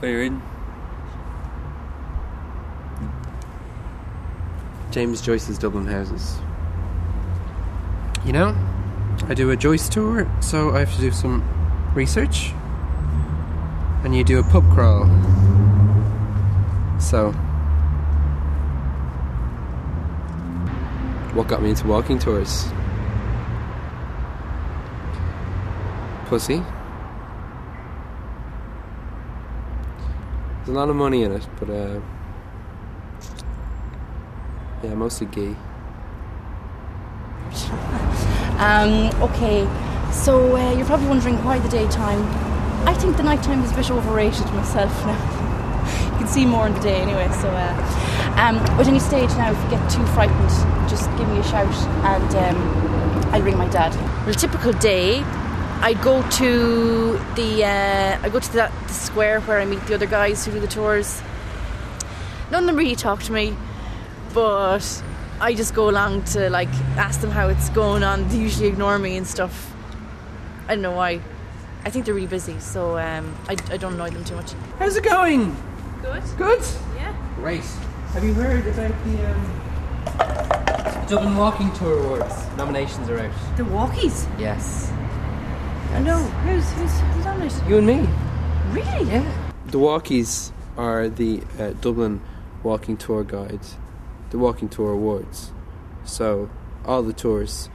What are you reading? James Joyce's Dublin Houses. You know, I do a Joyce tour, so I have to do some research. And you do a pub crawl. So, what got me into walking tours? Pussy. There's a lot of money in it, but yeah, mostly gay. Okay, so you're probably wondering why the daytime. I think the nighttime is a bit overrated myself now. You can see more in the day anyway, so at any stage now, if you get too frightened, just give me a shout and I'll ring my dad. Well, a typical day, I go to the square where I meet the other guys who do the tours. None of them really talk to me, but I just go along to like ask them how it's going on. They usually ignore me and stuff. I don't know why. I think they're really busy, so I don't annoy them too much. How's it going? Good. Good? Yeah. Great. Have you heard about the Dublin Walking Tour Awards? Nominations are out. The Walkies? Yes. No. Who's on it? You and me. Really? Yeah. The Walkies are the Dublin Walking Tour Guides, the Walking Tour Awards. So all the tours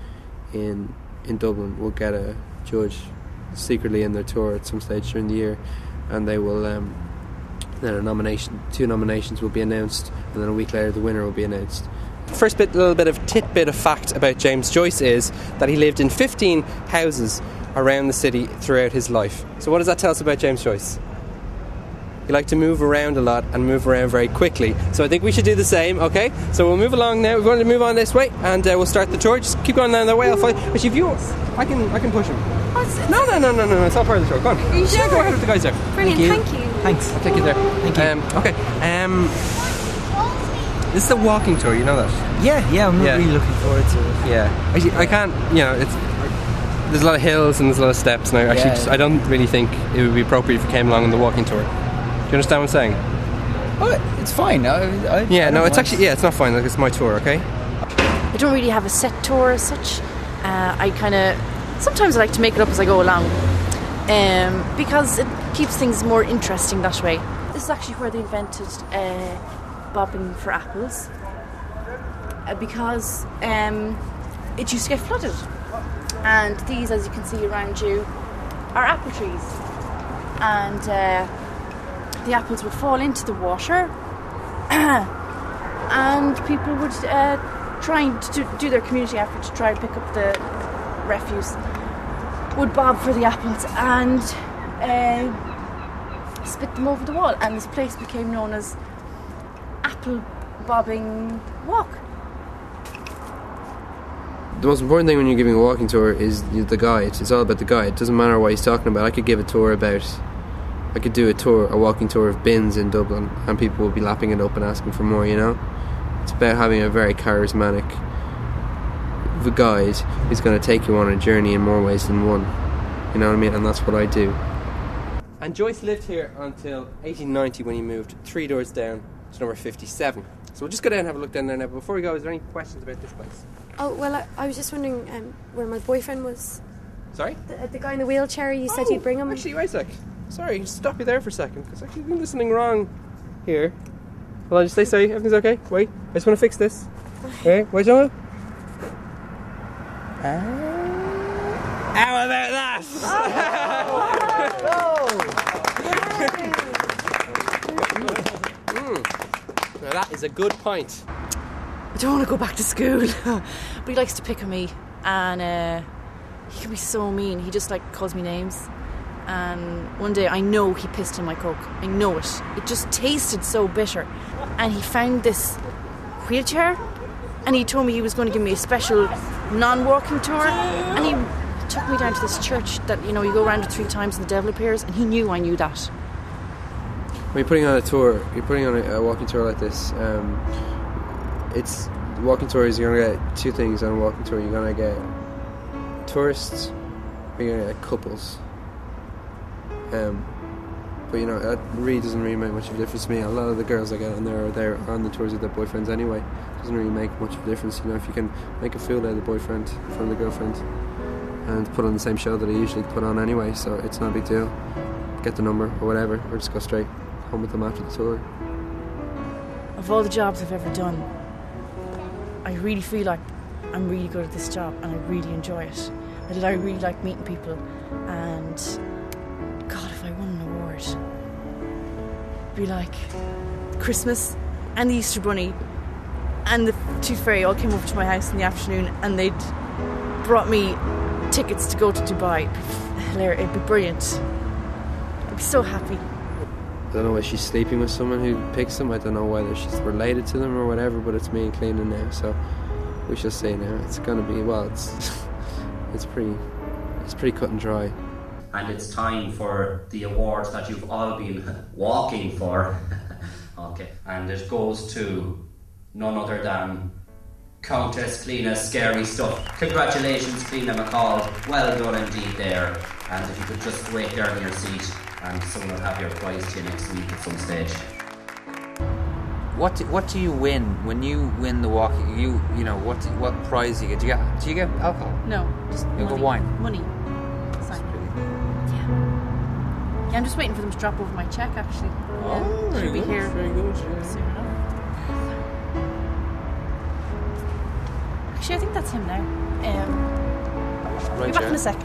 in Dublin will get a judge secretly in their tour at some stage during the year, and they will then two nominations will be announced, and then a week later the winner will be announced. First little bit of tidbit of fact about James Joyce is that he lived in 15 houses around the city throughout his life. So what does that tell us about James Joyce? He liked to move around a lot and move around very quickly. So I think we should do the same, okay? So we'll move along now. We're going to move on this way, and we'll start the tour. Just keep going down that way. I'll find. Actually, if you, I can push him. No. It's all part of the tour. Go on. Are you sure? Yeah, go ahead with the guys there. Brilliant. Thank you. Thanks. I'll take you there. Thank you. Okay. This is a walking tour. You know that? Yeah. I'm really looking forward to it. Yeah. Actually, I can't. You know, there's a lot of hills and there's a lot of steps, and I don't really think it would be appropriate if you came along on the walking tour. Do you understand what I'm saying? Oh, it's fine. It's not fine. Like, it's my tour, okay? I don't really have a set tour as such. Sometimes I like to make it up as I go along, because it keeps things more interesting that way. This is actually where they invented bobbing for apples, because it used to get flooded. And these, as you can see around you, are apple trees. And the apples would fall into the water and people would trying to do their community effort to try and pick up the refuse would bob for the apples and spit them over the wall, and this place became known as Apple Bobbing Walk. The most important thing when you're giving a walking tour is the guide. It's all about the guide. It doesn't matter what he's talking about. I could do a walking tour of bins in Dublin, and people will be lapping it up and asking for more, you know? It's about having a very charismatic guide who's going to take you on a journey in more ways than one. You know what I mean? And that's what I do. And Joyce lived here until 1890 when he moved 3 doors down to number 57. So we'll just go down and have a look down there now. But before we go, is there any questions about this place? Oh, well, I was just wondering where my boyfriend was. Sorry? The guy in the wheelchair, you said you'd bring him. Actually, wait a sec. Sorry, stop you there for a second, because actually I've been listening wrong here. Well, I'll just say, everything's okay? Wait, I just want to fix this. Okay, wait, John. How about that? Now that is a good point. I don't want to go back to school. But he likes to pick on me, and he can be so mean. He just calls me names. And one day I know he pissed in my Coke. I know it. It just tasted so bitter. And he found this wheelchair, and he told me he was going to give me a special non-walking tour, and he took me down to this church that, you go around it 3 times and the devil appears, and he knew I knew that. When you're putting on a walking tour like this, the walking tour is you're going to get 2 things on a walking tour. You're going to get tourists, or you're going to get couples. But that really doesn't really make much of a difference to me. A lot of the girls I get on there are on the tours with their boyfriends anyway. It doesn't really make much of a difference. If you can make a fool out of the boyfriend from the girlfriend and put on the same show that I usually put on anyway, so it's not a big deal. Get the number or whatever, or just go straight home with them after the tour. Of all the jobs I've ever done, I really feel like I'm really good at this job and I really enjoy it. I really like meeting people, and God, if I won an award, it'd be like Christmas and the Easter Bunny and the Tooth Fairy all came over to my house in the afternoon and they'd brought me tickets to go to Dubai. It'd be brilliant. I'd be so happy. I don't know whether she's sleeping with someone who picks them. I don't know whether she's related to them or whatever, but it's me and Cliona now, so we shall see now. It's going to be, it's pretty cut and dry. And it's time for the awards that you've all been walking for. Okay, and it goes to none other than Countess Cliona Scary Stuff. Congratulations, Cliona McCall. Well done indeed there. And if you could just wait there in your seat, and someone will have your prize to you next week at some stage. What do you win when you win the Walkie? What prize do you get? Do you get alcohol? No, just you money. get wine. Money. Yeah, I'm just waiting for them to drop over my cheque. Actually, should be here very good. soon enough. Actually, I think that's him now. Right, Be back in a sec.